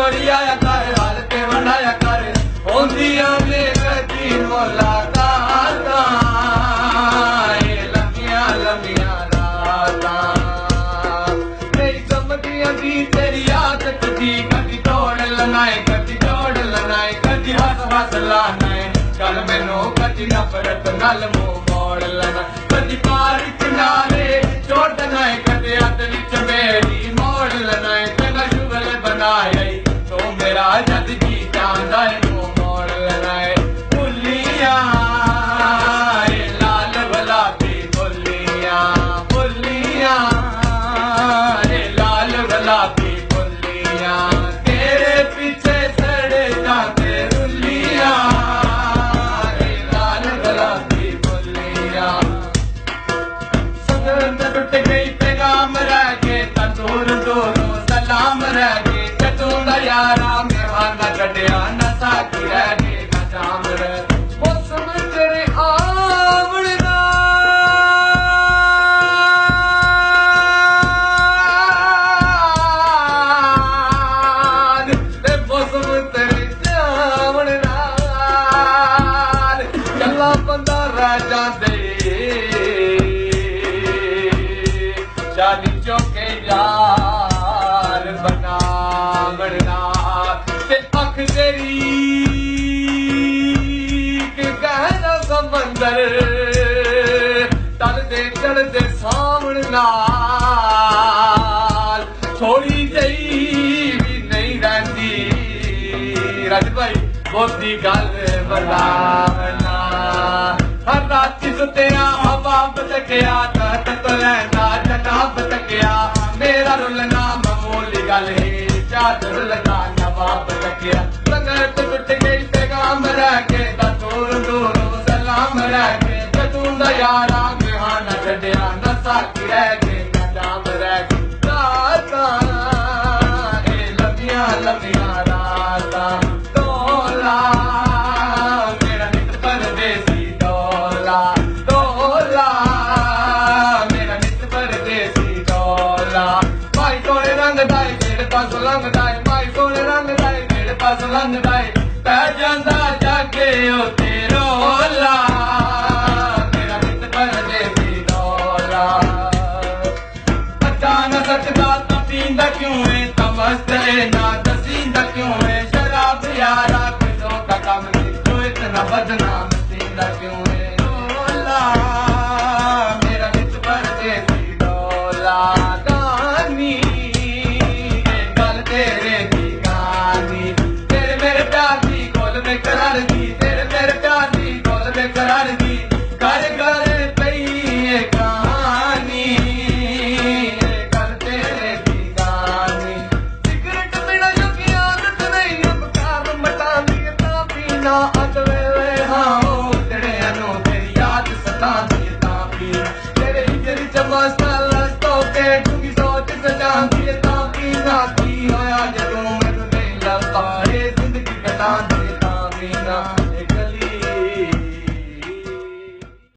दौड़ी आया कर हाल ते बनाया कर होंदियां ने कदी मुलाकातां लंबियां लंबियां रातां नहीं समझदियां दी तेरी आदत दी कदी तोड़ लनाए कदी जोड़ लनाए कदी हस हस लानाए चल मैनू कदी नफरत नाल मुंह मोड़ लना कदी पार किनारे छोड़ दनाए कदी अत विच मेरी मोड़ लनाए तेना शुगल बनाए तो मेरा जद जी चांदा है मुंह मोड़ लनाए भुलियां लाल गुलाबी भुलियां भुलियां लाल गुलाबी भुलियां तेरे पीछे सड़े जाते रुलियां लाल गुलाबी भुलियां सनत टूट गई पैगाम रह गए दूर दूरों सलाम रह गए कदूं यारा मेहमान कटिया न साकी रह गए न जाम रह मौसम तेरे आवण नाल मौसम तेरे जावण नाल गल्लां बंदा रह जांदे शादी चौके यार बनावण ते अख तेरी के गहरा समंदर तल दे चढ़ दे सावण नाल थोड़ी जही भी नहीं रहंदी रज भाई बहुती गल बनावना हर रात सुत्या हवा बतकिया तहत तो लैंदा जनाब तकिया मेरा रुलना मामूली गल है चादर लगा नवाब तकिया संगत टूट गई पैगाम रह के दूर दूर सलाम रह के कदूं यारा मेहमान छड़िया न साकी रह के न जाम रह के रातां लंबियां लंबियां रातां तोला मेरा नित परदेसी तोला तोला मेरा नित परदेसी तोला भाई सोने रंग दाई जेड़े पास लंघ दाई भाई सोने रंग दाई जेड़े पास लंघ दाई पै जांदा जाके ओ तेरोला मेरा नित परदेसी तोला पता न सकदा तां पींदा क्यों है तमस्त है ना दसींदा क्यों है शराब यारा किसों का कम नहीं तो इतना बदनाम सींदा क्यों है डोला मेरा नित परदेसी डोला कहानी गल तेरे की कहानी तेरे मेरे प्यार दी गोल में करार दी तेरे मेरे प्यार दी गोल में करार दी घर घर पई ये कहानी गल तेरे की कहानी सिगरेट बिना योगी आदत नहीं अब कार मटांदी तां पीना अज वेले हाँ उजड़ियां नूं तेरी याद सतांदी तां पी तेरे हिजर च मस्त लस्तो के डूंगी सोच सजांदी